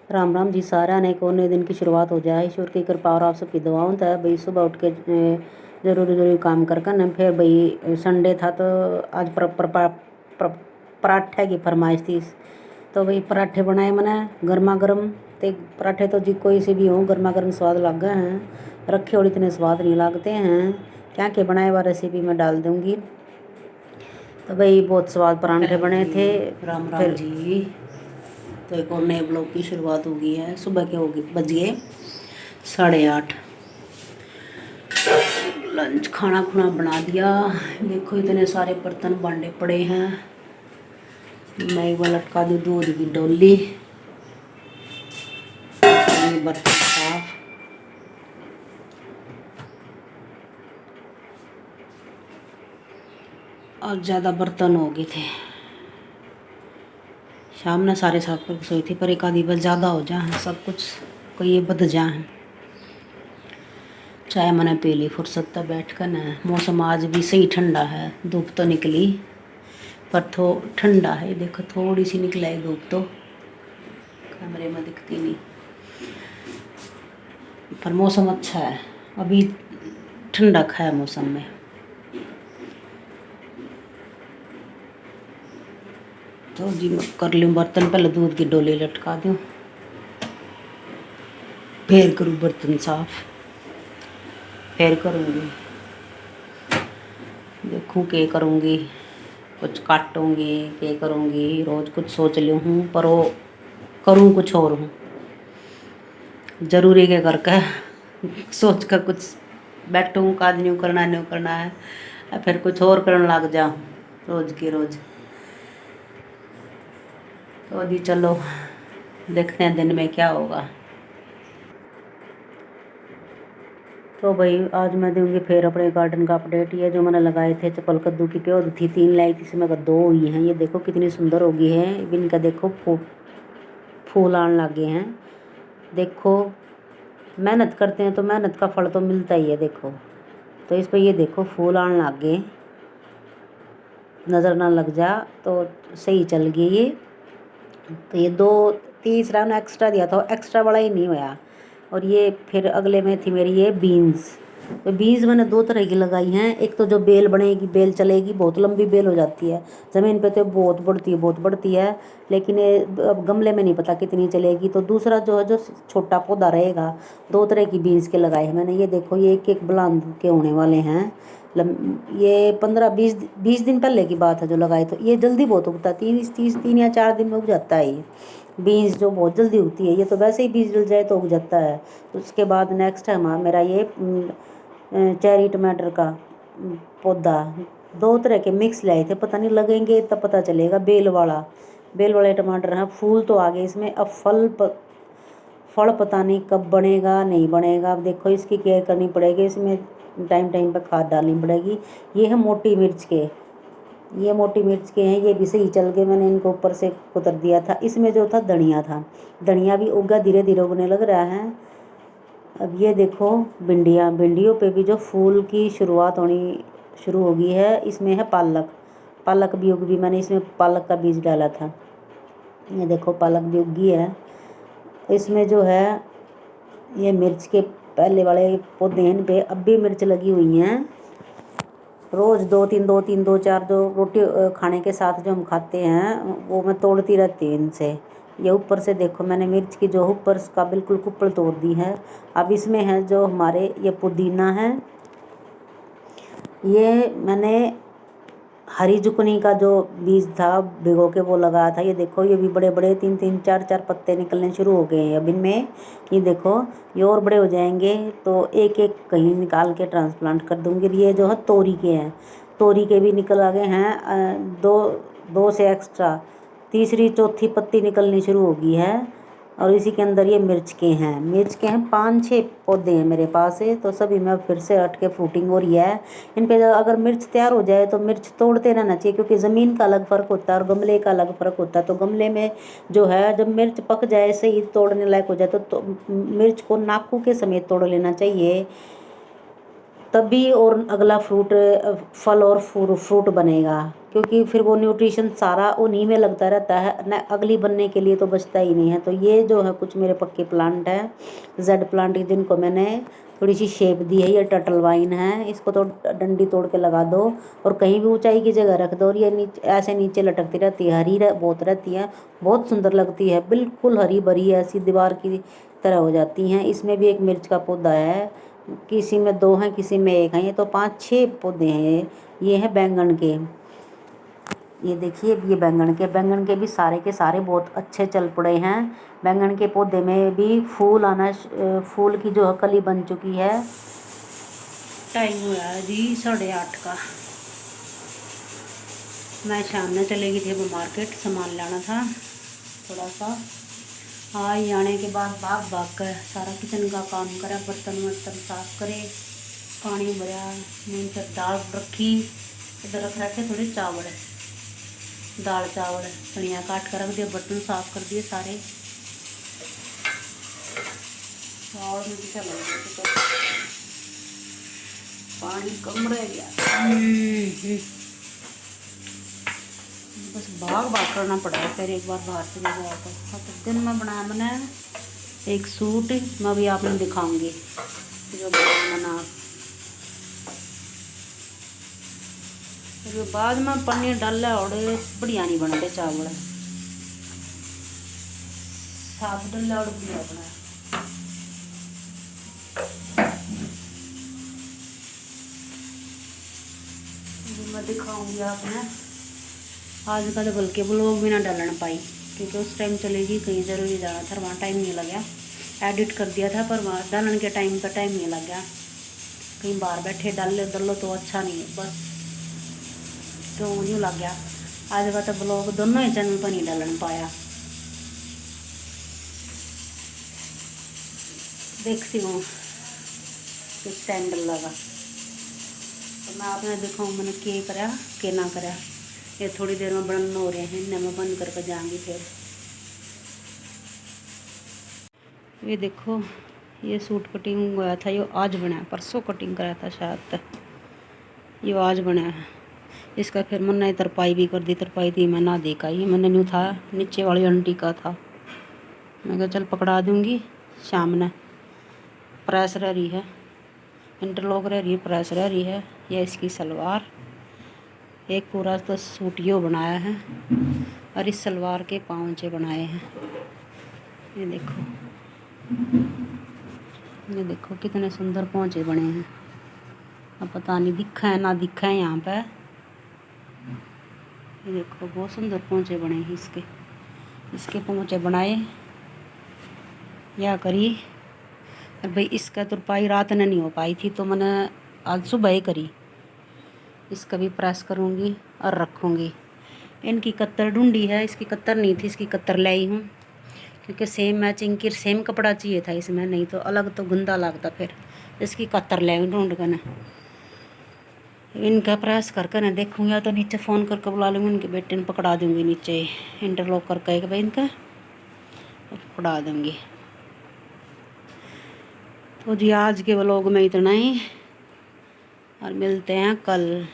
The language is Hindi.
राम राम जी सारा ने को नए दिन की शुरुआत हो जाए। ईश्वर की कृपा और आप सबकी दुआओं था भाई। सुबह उठ के जरूरी जरूरी काम कर कर न फिर भाई संडे था तो आज पराठे की फरमाइश थी। तो भाई पराठे बनाए मैंने गर्मा गर्म। ते पराठे तो जी कोई से भी हों गर्मा गर्म स्वाद लग गए हैं। रखे और इतने स्वाद नहीं लगते हैं। क्या के बनाए हुआ रेसिपी मैं डाल दूँगी। तो भाई बहुत स्वाद पराठे बने थे। राम राम जी। तो एक और नए ब्लॉग की शुरुआत हो गई है। सुबह के होगी बज गए 8:30। लंच खाना खुना बना दिया। देखो इतने सारे बर्तन बांडे पड़े हैं। मैं एक बार लटका दूँ दूध की डोली। बर्तन साफ। और ज़्यादा बर्तन हो गए थे। शाम ने सारे साफ करके सोई थी पर एक आधी बस ज़्यादा हो जाए सब कुछ कोई ये बद जाए। चाय मैंने पी ली फुर्सत तक बैठ कर न। मौसम आज भी सही ठंडा है। धूप तो निकली पर ठंडा है। देखो थोड़ी सी निकला है धूप तो कैमरे में दिखती नहीं पर मौसम अच्छा है। अभी ठंडक है मौसम में। तो जी मैं कर लूँ बर्तन पहले दूध की डोली लटका दूँ फिर करूँ बर्तन साफ फिर करूँगी। देखूँ क्या करूँगी कुछ काटूँगी क्या करूँगी। रोज़ कुछ सोच ली हूँ पर वो करूँ कुछ और हूँ। ज़रूरी के करके सोच कर कुछ बैठूँ काज न्यू करना है फिर कुछ और करने लग जाऊँ रोज़ की रोज़। तो जी चलो देखते हैं दिन में क्या होगा। तो भाई आज मैं दूंगी फिर अपने गार्डन का अपडेट। ये जो मैंने लगाए थे चपल कद्दू की प्योर थी 3 लाई थी इसमें 2 हुई हैं। ये देखो कितनी सुंदर हो गई है। इनका देखो फूल आने लगे हैं। देखो मेहनत करते हैं तो मेहनत का फल तो मिलता ही है। देखो तो इस पर ये देखो फूल आने लग गए। नज़र ना लग जा तो सही चल गई ये। तो ये 2 तीसरा ना एक्स्ट्रा दिया था एक्स्ट्रा वाला ही नहीं हुआ। और ये फिर अगले में थी मेरी ये बीन्स। तो बीन्स मैंने 2 तरह की लगाई हैं। एक तो जो बेल बनेगी बेल चलेगी बहुत लंबी बेल हो जाती है। ज़मीन पे तो बहुत बढ़ती है लेकिन ये अब गमले में नहीं पता कितनी चलेगी। तो दूसरा जो है जो छोटा पौधा रहेगा 2 तरह की बीन्स के लगाए हैं मैंने। ये देखो ये एक बुलंद के होने वाले हैं। ये 15-20 दिन पहले की बात है जो लगाए। तो ये जल्दी बहुत उगता है 3 या 4 दिन में उग जाता है। ये बीन्स जो बहुत जल्दी उगती है। ये तो वैसे ही बीज डल जाए तो उग जाता है। उसके बाद नेक्स्ट है मेरा ये चेरी टमाटर का पौधा 2 तरह के मिक्स लाए थे। पता नहीं लगेंगे तब पता चलेगा। बेल वाले टमाटर हैं। फूल तो आ गए इसमें। अब फल पता नहीं कब बनेगा नहीं बनेगा। अब देखो इसकी केयर करनी पड़ेगी। इसमें टाइम पे खाद डालनी पड़ेगी। ये है मोटी मिर्च के हैं। ये भी सही चल गए। मैंने इनको ऊपर से कुतर दिया था। इसमें जो था धनिया भी उगा धीरे धीरे उगने लग रहा है। अब ये देखो भिंडियों पे भी जो फूल की शुरुआत होनी शुरू हो गई है। इसमें है पालक भी उग गई। मैंने इसमें पालक का बीज डाला था। ये देखो पालक भी उग गई है। इसमें जो है ये मिर्च के पहले वाले पौधे इन पे अब भी मिर्च लगी हुई हैं। रोज़ 2-4 जो रोटी खाने के साथ जो हम खाते हैं वो मैं तोड़ती रहती हूँ इनसे। ये ऊपर से देखो मैंने मिर्च की जो ऊपर का बिल्कुल कुप्पल तोड़ दी है। अब इसमें है जो हमारे ये पुदीना है। ये मैंने हरी जुकनी का जो बीज था भिगो के वो लगाया था। ये देखो ये भी बड़े बड़े 3-3 4-4 पत्ते निकलने शुरू हो गए हैं अब इनमें। ये देखो ये और बड़े हो जाएंगे तो एक एक कहीं निकाल के ट्रांसप्लांट कर दूंगी। ये जो है तोरी के हैं। तोरी के भी निकल आ गए हैं। दो से एक्स्ट्रा तीसरी चौथी पत्ती निकलनी शुरू हो गई है। और इसी के अंदर ये मिर्च के हैं 5-6 पौधे हैं मेरे पास है। तो सभी में फिर से हट के फ्रूटिंग हो रही है। इन पे अगर मिर्च तैयार हो जाए तो मिर्च तोड़ते रहना चाहिए क्योंकि ज़मीन का अलग फ़र्क होता है और गमले का अलग फ़र्क होता है। तो गमले में जो है जब मिर्च पक जाए सही तोड़ने लायक हो जाए तो मिर्च को नाखू के समेत तोड़ लेना चाहिए। तभी और अगला फ्रूट फल और फ्रूट बनेगा, क्योंकि फिर वो न्यूट्रिशन सारा उन्हीं में लगता रहता है न, अगली बनने के लिए तो बचता ही नहीं है। तो ये जो है कुछ मेरे पक्के प्लांट है जेड प्लांट, जिनको मैंने थोड़ी सी शेप दी है। ये टर्टल वाइन है, इसको तो डंडी तोड़ के लगा दो और कहीं भी ऊंचाई की जगह रख दो और ये नीचे ऐसे नीचे लटकती रहती है, हरी बहुत रहती है, बहुत सुंदर लगती है, बिल्कुल हरी भरी ऐसी दीवार की तरह हो जाती हैं। इसमें भी एक मिर्च का पौधा है, किसी में 2 हैं किसी में 1 है, ये तो 5-6 पौधे हैं। ये हैं बैंगन के, ये देखिए ये बैंगन के भी सारे के सारे बहुत अच्छे चल पड़े हैं। बैंगन के पौधे में भी फूल आना, फूल की जो कली बन चुकी है। टाइम हुआ है जी 8:30 का। मैं शाम में चली गई थी वो मार्केट, सामान लाना था थोड़ा सा। हाँ, आने के बाद भाग भाग कर सारा किचन का काम करा, बर्तन वर्तन साफ करे, पानी भरा, मैंने फिर दाल रखी, इधर रख रखे थोड़े चावल, दाल चावल, धनिया काट कर रख दिया, बर्तन साफ कर दिए सारे। और मुझे क्या लग रहा है तो पानी कम रह गया, बस भाग भाग करना पड़ा है। फिर एक बार बाहर से गया तो दिन में बनाया मैंने एक सूट, मैं अभी आपने दिखाऊंगी जो बना। फिर बाद में पनीर डाला और बढ़िया नहीं बनते चावल, साफ डाला और बढ़िया बनाया। मैं दिखाऊंगी आपने आज का तो, बल्कि ब्लॉग भी ना डालना पाई क्योंकि उस टाइम चलेगी कहीं ज़रूरी जाना था, वहाँ टाइम नहीं लगा। एडिट कर दिया था पर वहाँ डालने के टाइम पर टाइम नहीं लग गया, कहीं बाहर बैठे डाल लो तो अच्छा नहीं है, बस तो यूँ लग गया। आज का तो ब्लॉग दोनों ही चैनल पर नहीं डालना पाया। देखती हूँ किस टाइम डल लगा तो मैं आपने दिखाऊँ मैंने के करा के ना करा। ये थोड़ी देर में बनने हो रहे हैं, इन्हें मैं बंद करके जाऊँगी। फिर ये देखो ये सूट कटिंग हुआ था, ये आज बना है, परसों कटिंग कराया था शायद तक, ये आज बना है। इसका फिर मैंने तरपाई भी कर दी, तरपाई थी मैं ना देखा, ये मैंने नहीं था नीचे वाली आंटी का था, मैं कहा चल पकड़ा दूँगी शाम ने। प्रेस रह रही है, इंटरलॉक रह रही है, प्रेस रह रही है। यह इसकी सलवार, एक पूरा तो सूट यो बनाया है और इस सलवार के पाँचे बनाए हैं। ये देखो कितने सुंदर पहुँचे बने हैं। अब पता नहीं दिखा है ना दिखा है यहाँ पे। ये देखो बहुत सुंदर पहुँचे बने हैं इसके पहुँचे बनाए या करी। और भाई इसका तुरपाई रात में नहीं हो पाई थी तो मैंने आज सुबह ही करी। इसका भी प्रेस करूँगी और रखूँगी। इनकी कत्तर ढूंढी है, इसकी कत्तर नहीं थी, इसकी कत्तर लाई हूँ क्योंकि सेम मैचिंग की सेम कपड़ा चाहिए था इसमें, नहीं तो अलग तो गंदा लगता। फिर इसकी कत्तर लाई ढूंढ कर ना इनका प्रेस करके ना देखूँगी, या तो नीचे फ़ोन करके बुला लूँगी, उनके बेटे ने पकड़ा दूँगी नीचे इंटरलॉक करके भाई इनका पकड़ा दूँगी। तो जी आज के व्लॉग में इतना ही और मिलते हैं कल।